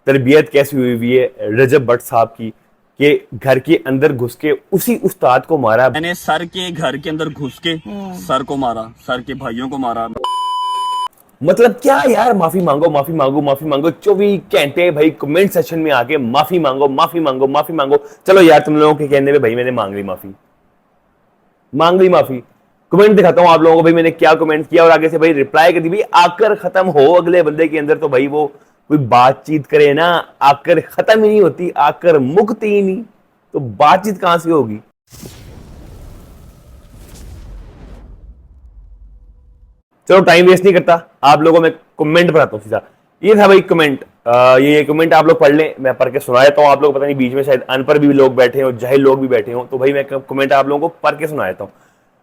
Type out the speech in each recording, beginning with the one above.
तरबियत कैसी हुई हुई है रजब भट्ट साहब की कि घर के अंदर घुस के उसी उस्ताद को मारा। मैंने सर के घर के अंदर घुस के सर को मारा, सर के भाइयों को मारा। मतलब क्या यार, माफी मांगो माफी मांगो माफी मांगो 24 घंटे भाई कमेंट सेक्शन में आके माफी मांगो माफी मांगो माफी मांगो। चलो यार तुम लोगों के कहने पे भाई मैंने मांग ली माफी, मांग ली माफी। कमेंट दिखाता हूं आप लोगों को भाई मैंने क्या कमेंट किया और आगे से भाई रिप्लाई कर दी। भाई आकर खत्म हो अगले बंदे के अंदर तो भाई वो कोई बातचीत करे ना, आकर खत्म ही नहीं होती, आकर मुक्ति ही नहीं, तो बातचीत कहां से होगी। चलो टाइम वेस्ट नहीं करता, आप लोगों में कमेंट पढ़ाता हूँ सीधा। ये था भाई कमेंट, ये कमेंट आप लोग पढ़ लें, मैं पढ़ के सुना देता हूँ आप लोग। पता नहीं बीच में शायद अनपढ़ भी लोग बैठे हो, जाहिल लोग भी बैठे हो, तो भाई मैं कमेंट आप लोगों को पढ़ के सुना देता हूँ।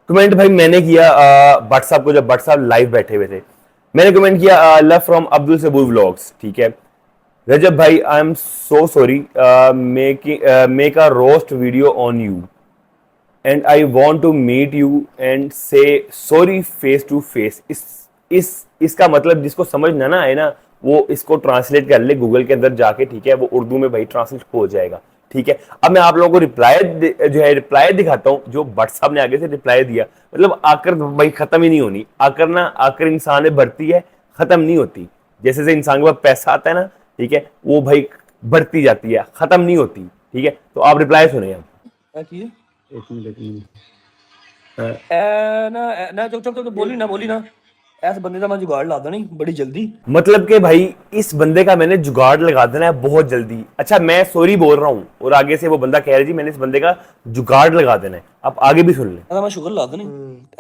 कमेंट भाई मैंने किया भट्ट साहब को, जब भट्ट साहब लाइव बैठे हुए थे मैंने कमेंट किया love from Abdul Sabur vlogs, ठीक है। रजब भाई I am so sorry, make a roast video on you and I want to meet you and say sorry face to face. इसका मतलब जिसको समझ ना आए ना वो इसको ट्रांसलेट कर ले गूगल के अंदर जाके, ठीक है। वो उर्दू में भाई ट्रांसलेट हो जाएगा, ठीक है। अब मैं आप लोगों को रिप्लाई दिखाता हूँ जो भट्ट साहब ने आगे से रिप्लाई दिया। मतलब आकर भाई खत्म ही नहीं होनी, आकर इंसान में बढ़ती है, खत्म नहीं होती। जैसे जैसे इंसान के पास पैसा आता है ना, ठीक है, वो भाई बढ़ती जाती है, खत्म नहीं होती, ठीक है। तो आप रिप्लाई सुने। आप एक मिनट ना चुप चुप चुप बोली ना ऐसे बंदे का मैं जुगाड़ ला देना बड़ी जल्दी। मतलब कि भाई इस बंदे का मैंने जुगाड़ लगा देना है बहुत जल्दी। अच्छा मैं सॉरी बोल रहा हूँ और आगे से वो बंदा कह रहा है जी मैंने इस बंदे का जुगाड़ लगा देना है। आप आगे भी सुन लें। ऐसा मैं शुगर ला देना,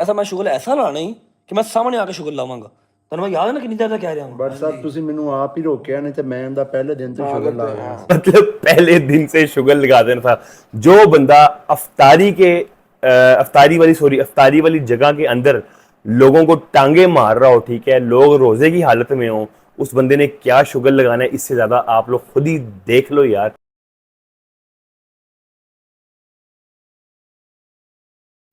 ऐसा मैं शुगर ऐसा लाना ही कि मैं सामने आके शुगर ਲਾਵਾਂਗਾ। ਤੁਹਾਨੂੰ ਮੈਂ ਯਾਦ ਹੈ ਨਾ ਕਿੰਨੀ ਦੇਰ ਦਾ ਕਹਿ ਰਿਹਾ ਹਾਂ। बट साहब ਤੁਸੀਂ ਮੈਨੂੰ ਆਪ ਹੀ ਰੋਕਿਆ, नहीं तो मैं उनका पहले दिन से शुगर ला रहा हूं। मतलब पहले दिन से शुगर लगा देना था। जो बंदा अफ्तारी वाली जगह के अंदर लोगों को टांगे मार रहा हो, ठीक है, लोग रोजे की हालत में हो, उस बंदे ने क्या शुगर लगाना है, इससे ज्यादा आप लोग खुद ही देख लो यार।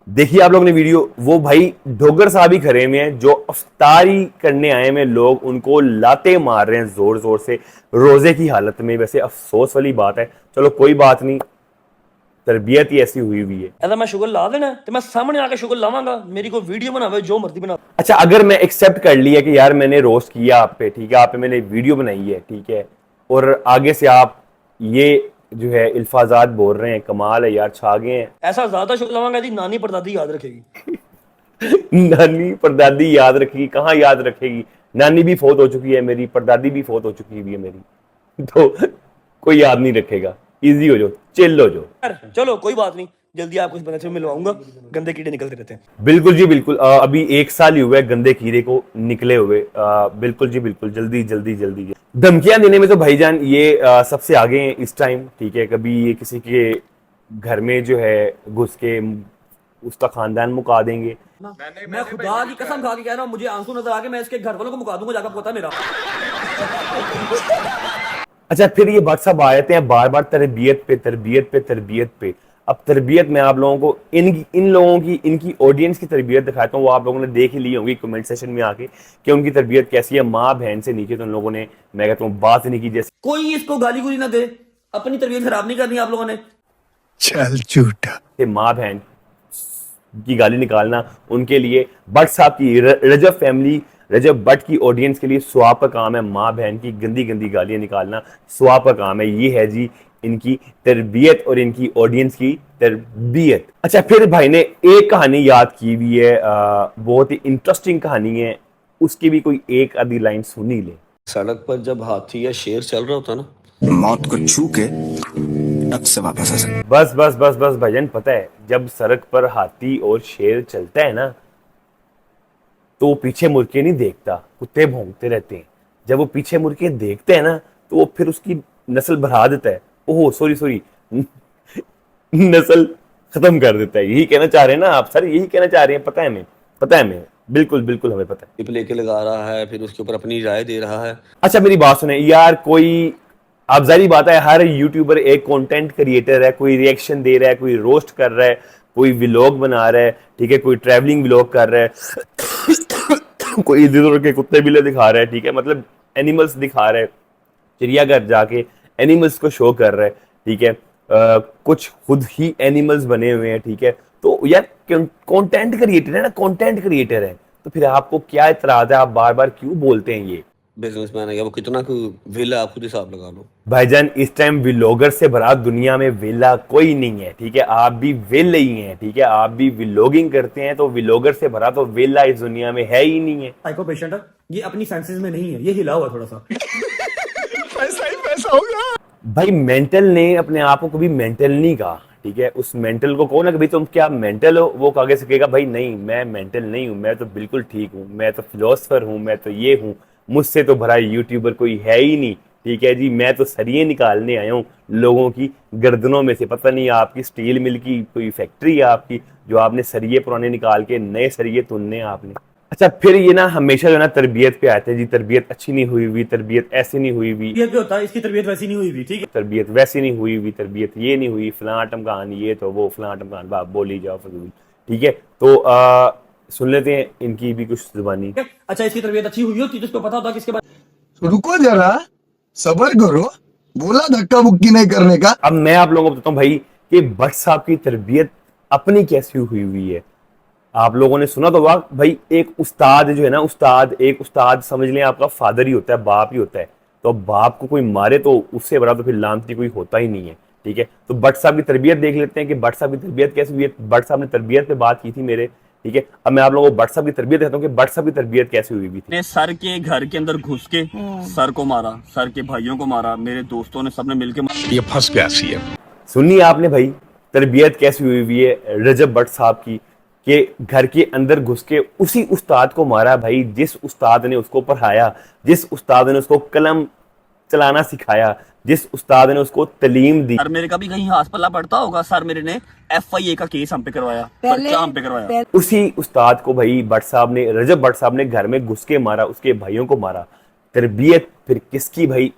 देखिए आप लोग ने वीडियो, वो भाई डोगर साहब ही खड़े हुए हैं जो अफ्तारी करने आए हैं लोग उनको लाते मार रहे हैं जोर जोर से रोजे की हालत में। वैसे अफसोस वाली बात है, चलो कोई बात नहीं, तरबियत ही ऐसी हुई हुई है। ऐसा मैं शुगर ला देना तो मैं सामने आके शुगर लावांगा, मेरी कोई वीडियो बनावे जो मर्जी बना। अच्छा अगर मैं एक्सेप्ट कर लिया कि यार मैंने रोस्ट किया आप पे, ठीक है, आप पे मैंने वीडियो बनाई है, ठीक है, और आगे से आप ये जो है इल्फाजात बोल रहे हैं, कमाल है यार, छा गए हैं। ऐसा ज्यादा शुगर लावांगा यदि नानी परदादी याद रखेगी। नानी परदादी याद रखेगी? कहाँ याद रखेगी, नानी भी फौत हो चुकी है मेरी, परदादी भी फौत हो चुकी है मेरी, तो कोई याद नहीं रखेगा। इजी हो जाओ, चिल हो जाओ। चलो कोई बात नहीं, जल्दी आपको इस बंदे से मिलवाऊंगा, गंदे कीड़े निकलते रहते हैं। बिल्कुल जी बिल्कुल, अभी 1 साल ही हुआ है गंदे कीड़े को निकले हुए। बिल्कुल जी बिल्कुल, जल्दी जल्दी जल्दी। धमकियां देने में तो भाईजान ये सबसे आगे हैं इस टाइम, ठीक है। कभी ये किसी के घर में जो है घुस के उसका खानदान मुका देंगे। मैं खुदा की कसम खा के कह रहा हूँ, मुझे आंसू नजर आ के मैं इसके घर वालों को मुका दूंगा, जाकर पता मेरा। अच्छा फिर ये भट्ट साहब आ जाते हैं बार बार तरबियत पे तरबियत पे तरबियत पे। अब तरबियत मैं आप लोगों को इन लोगों की, इनकी ऑडियंस की तरबियत दिखाता हूँ। वो आप लोगों ने देख ही ली होंगी कमेंट सेशन में आके कि उनकी तरबियत कैसी है। माँ बहन से नीचे तो उन लोगों ने, मैं कहता हूँ, बात नहीं की। जैसे कोई इसको गाली गुली ना दे, अपनी तरबियत खराब नहीं करनी आप लोगों ने। चल झूठा। माँ बहन की गाली निकालना उनके लिए भट्ट साहब की, रजब फैमिली, रजब भट्ट की ऑडियंस के लिए स्वाब का काम है। माँ बहन की गंदी गंदी गालियां निकालना स्वाब का काम है। ये है जी इनकी तरबियत और इनकी ऑडियंस की तरबियत। अच्छा फिर भाई ने एक कहानी याद की हुई है, बहुत ही इंटरेस्टिंग कहानी है, उसकी भी कोई एक आधी लाइन सुनी ले। सड़क पर जब हाथी या शेर चल रहा होता ना, मौत को छू के टक से वापस आ सकते। बस बस बस बस भाईजान, पता है जब सड़क पर हाथी और शेर चलता है ना तो वो पीछे मुड़ के नहीं देखता, कुत्ते भौंकते रहते हैं। जब वो पीछे मुड़ के देखते हैं ना तो वो फिर उसकी नस्ल बढ़ा देता है, ओहो सॉरी नस्ल खत्म कर देता है। यही कहना चाह रहे हैं ना आप सर, यही कहना चाह रहे हैं। पता है हमें, बिल्कुल बिल्कुल हमें पता है। टिप लेके लगा रहा है, फिर उसके ऊपर अपनी राय दे रहा है। अच्छा मेरी बात सुने यार, कोई आप जारी बात है हर यूट्यूबर एक कंटेंट क्रिएटर है, कोई रिएक्शन दे रहा है, कोई रोस्ट कर रहा है, कोई व्लॉग बना रहा है, ठीक है, कोई ट्रैवलिंग व्लॉग कर रहा है कोई इधर उधर के कुत्ते बिल्ले दिखा रहा है, ठीक है, मतलब एनिमल्स दिखा रहा है। चिड़ियाघर जाके एनिमल्स को शो कर रहा है, ठीक है। कुछ खुद ही एनिमल्स बने हुए हैं, ठीक है। तो यार कंटेंट क्रिएटर है ना, कंटेंट क्रिएटर है, तो फिर आपको क्या इतराज है, आप बार बार क्यों बोलते हैं ये? बिजनेसमैन है, वो कितना वेला आप खुद हिसाब लगा लो। भाईजान इस टाइम व्लॉगर से भरा दुनिया में वेला कोई नहीं है, ठीक है। आप भी वेले ही हैं, ठीक है। आप भी व्लॉगिंग करते हैं, तो व्लॉगर से भरा तो वेला इस दुनिया में है ही नहीं है। साइको पेशेंट है, ये अपनी सेंसेस में नहीं है, ये हिला हुआ थोड़ा सा। भाई मेंटल ने अपने आप को कभी मेंटल नहीं कहा, ठीक है। उस मेंटल को कहो ना कभी तुम क्या मेंटल हो, वो आगे से कहेगा भाई नहीं मैं मेंटल नहीं हूं, मैं तो बिल्कुल ठीक हूं, मैं तो फिलोसफर हूं, मैं तो ये हूं, मुझसे तो भरा यूट्यूबर कोई है ही नहीं, ठीक है जी। मैं तो सरिये निकालने आया हूँ लोगों की गर्दनों में से। पता नहीं आपकी स्टील मिल की कोई फैक्ट्री है आपकी, जो आपने सरिये पुराने निकाल के नए सरिये तुनने आपने। अच्छा फिर ये ना हमेशा जो ना तरबियत पे आते हैं जी, तरबियत अच्छी नहीं हुई हुई, तरबियत ऐसी नहीं हुई हुई, ये क्या होता है, इसकी तरबियत वैसी नहीं हुई हुई, ठीक है। तरबियत वैसी नहीं हुई हुई, तरबियत ये नहीं हुई, फलां टमकान ये तो वो फलां टमकान बाप बोली जाओ फजूल, ठीक है। तो सुन लेते हैं इनकी भी कुछ जुबानी। अच्छा इसकी तरबियत अच्छी हुई होती तो इसको पता होता किसके बाद रुको जरा, सबर करो, बोला धक्का मुक्की नहीं करने का। अब मैं आप लोगों को बताता हूँ भाई कि भट्ट साहब की तरबियत अपनी कैसी हुई हुई है। आप लोगों ने सुना तो वाह भाई, एक उस्ताद जो है ना, एक उस्ताद समझ लें आपका फादर ही होता है, बाप ही होता है। तो बाप को कोई मारे तो उससे बड़ा तो फिर लानती कोई होता ही नहीं है, ठीक है। तो भट्ट साहब की तरबियत देख लेते हैं कि भट्ट साहब की तरबियत कैसी हुई है। भट्ट साहब ने तरबियत पे बात की थी मेरे, ठीक है। अब मैं आप लोगों को भट्ट साहब की तरबियत कहता हूँ कि भट्ट साहब की तरबियत कैसी हुई थी। ने सर के घर के अंदर घुस के सर को मारा, सर के भाइयों को मारा, मेरे दोस्तों ने सबने मिलकर ये फंस गया सीएम। सुनिए आपने भाई तरबियत कैसी हुई हुई है रजब भट्ट साहब की, कि घर के अंदर घुस के उसी उस्ताद को मारा भाई, जिस उस्ताद ने उसको पढ़ाया, जिस उस्ताद ने उसको कलम चलाना सिखाया, जिस उस्ताद ने उसको तालीम दी। सर मेरे का भी कहीं हाथ पल्ला पड़ता होगा, सर मेरे ने FIA का केस हम पे करवाया, पर्चा हम पे करवाया। उसी उस्ताद को भाई भट्ट साहब ने, रजब भट्ट साहब ने घर में घुस के मारा, उसके भाइयों को मारा। तरबियत फिर किसकी भाई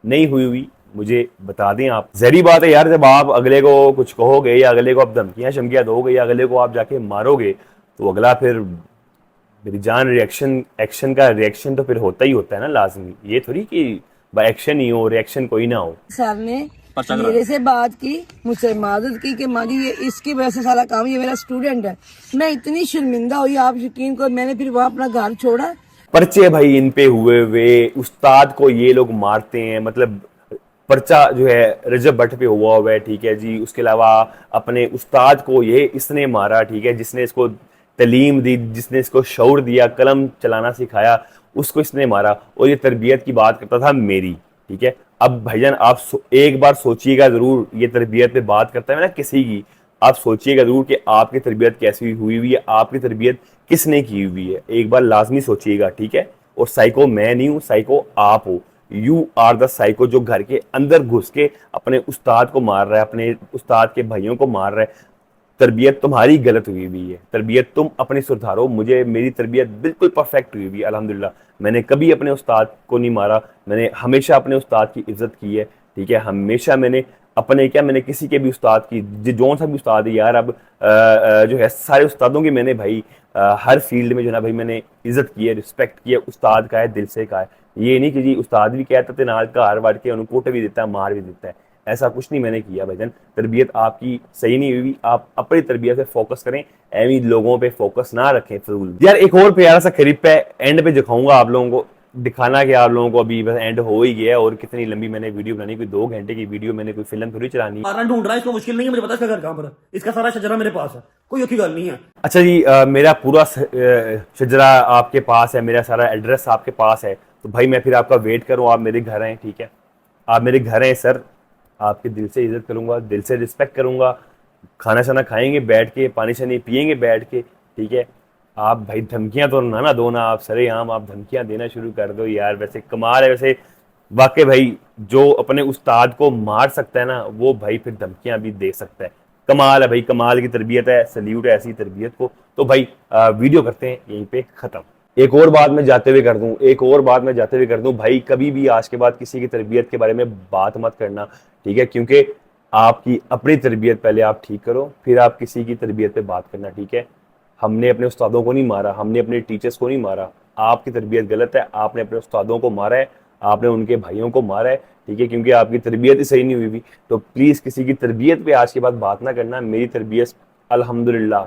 नहीं हुई हुई, मुझे बता दें आप। जहरी बात है यार, जब आप अगले को कुछ कहोगे या अगले को आप धमकियां शमकियां दोगे या अगले को आप जाके मारोगे, तो अगला फिर मेरी जान एक्शन का रिएक्शन तो फिर होता ही होता है ना लाजमी। ये थोड़ी कि एक्शन ही हो रिएक्शन कोई ना हो। सर ने मेरे से बात की, मुझसे मदद की कि माँ जी ये इसकी वजह से सारा काम, ये मेरा स्टूडेंट है। मैं इतनी शर्मिंदा हुई, आप यकीन करो, मैंने फिर वहाँ अपना घर छोड़ा। पर्चे भाई इन पे हुए हुए, उस्ताद को ये लोग मारते हैं, मतलब पर्चा जो है रजब भट्ट पे हुआ हुआ है, ठीक है जी। उसके अलावा अपने उस्ताद को ये इसने मारा, ठीक है, जिसने इसको तालीम दी, जिसने इसको शऊर दिया, कलम चलाना सिखाया, उसको इसने मारा। और ये तरबियत की बात करता था मेरी, ठीक है। अब भाईजान आप एक बार सोचिएगा जरूर, ये तरबियत पे बात करता है ना किसी की, आप सोचिएगा जरूर कि आपकी तरबियत कैसी हुई हुई है, आपकी तरबियत किसने की हुई है, एक बार लाजमी सोचिएगा, ठीक है। और साइको मैं नहीं हूँ, साइको आप हो, यू आर द साइको, जो घर के अंदर घुस के अपने उस्ताद को मार रहा है, अपने उस्ताद के भाइयों को मार रहा है। तरबियत तुम्हारी गलत हुई हुई है, तरबियत तुम अपनी सुधारो। मेरी तरबियत बिल्कुल परफेक्ट हुई हुई है अल्हम्दुलिल्लाह। मैंने कभी अपने उस्ताद को नहीं मारा, मैंने हमेशा अपने उस्ताद की इज्जत की है, ठीक है। हमेशा मैंने मैंने किसी के भी उस्ताद की, जो सा भी उस्ताद है यार, अब जो है सारे उस्तादों की मैंने भाई हर फील्ड में जो है ना भाई मैंने इज्जत की है, रिस्पेक्ट की है। उस्ताद का है दिल से का है, ये नहीं कि जी उस्ताद भी कहता थे नाल घर वाड़ के उन्हें कोट भी देता है, मार भी देता है, ऐसा कुछ नहीं मैंने किया भाईजान। तरबियत आपकी सही नहीं हुई, आप अपनी तरबियत पे फोकस करें, एवं लोगों पे फोकस ना रखें फजूल। यार एक और प्यारा सा क्लिप है, एंड पे दिखाऊंगा आप लोगों को, दिखाना कि आप लोगों को अभी बस एंड हो ही गया। और कितनी लंबी मैंने वीडियो बनानी, कोई 2 घंटे की वीडियो, मैंने कोई फिल्म थोड़ी चलानी। मारना ढूंढ रहा है, इसको मुश्किल नहीं है, मुझे पता है इसका घर कहाँ पर है, इसका सारा शजरा मेरे पास है, कोई औखी गल नहीं है। अच्छा जी, मेरा पूरा शजरा आपके पास है, मेरा सारा एड्रेस आपके पास है, तो भाई मैं फिर आपका वेट करूँ, आप मेरे घर आए, ठीक है। आप मेरे घर आए सर, आपके दिल से इज्जत करूंगा, दिल से रिस्पेक्ट करूंगा, खाना शाना खाएंगे बैठ के, पानी शानी पियेंगे बैठ के, ठीक है। आप भाई धमकियां तो ना दो ना, आप सरेआम आप धमकियां देना शुरू कर दो यार। वैसे कमाल है, वैसे वाकई भाई जो अपने उस्ताद को मार सकता है ना, वो भाई फिर धमकियां भी दे सकता है। कमाल है भाई, कमाल की तरबियत है, सल्यूट है ऐसी तरबियत को। तो भाई वीडियो करते हैं यहीं पे खत्म। एक और बात मैं जाते हुए कर दूं, भाई कभी भी आज के बाद किसी की तरबियत के बारे में बात मत करना, ठीक है, क्योंकि आपकी अपनी तरबियत पहले आप ठीक करो, फिर आप किसी की तरबियत पे बात करना, ठीक है। हमने अपने उस्तादों को नहीं मारा, हमने अपने टीचर्स को नहीं मारा, आपकी तरबियत गलत है, आपने अपने उस्तादों को मारा है, आपने उनके भाइयों को मारा है, ठीक है, क्योंकि आपकी तरबियत ही सही नहीं हुई थी। तो प्लीज किसी की तरबियत पे आज के बाद बात ना करना। मेरी तरबियत अल्हम्दुलिल्लाह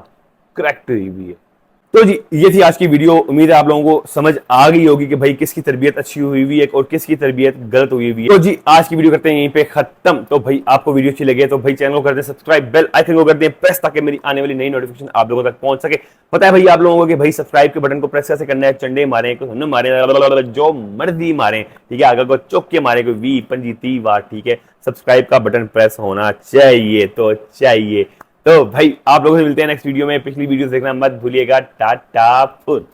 करेक्ट हुई हुई है। तो जी ये थी आज की वीडियो। उम्मीद है आप लोगों को समझ आ गई होगी कि भाई किसकी तरबियत अच्छी हुई हुई है और किसकी तरबियत गलत हुई हुई है। तो जी आज की वीडियो करते हैं यहीं पे खत्म। तो भाई आपको वीडियो अच्छी लगे तो भाई चैनल को कर दें सब्सक्राइब, बेल आइकन को कर दें प्रेस, ताकि मेरी आने वाली नई नोटिफिकेशन आप लोगों तक पहुंच सके। पता है भाई आप लोगों को कि भाई सब्सक्राइब के बटन को प्रेस कैसे करना है। चंडे मारे, कोई मारे, जो मर्जी मारे, ठीक है, आगे को चौक के मारे, कोई 20 25 30 बार, ठीक है, सब्सक्राइब का बटन प्रेस होना चाहिए। तो चाहिए तो भाई आप लोगों से मिलते हैं नेक्स्ट वीडियो में। पिछली वीडियो देखना मत भूलिएगा। टाटा फुट।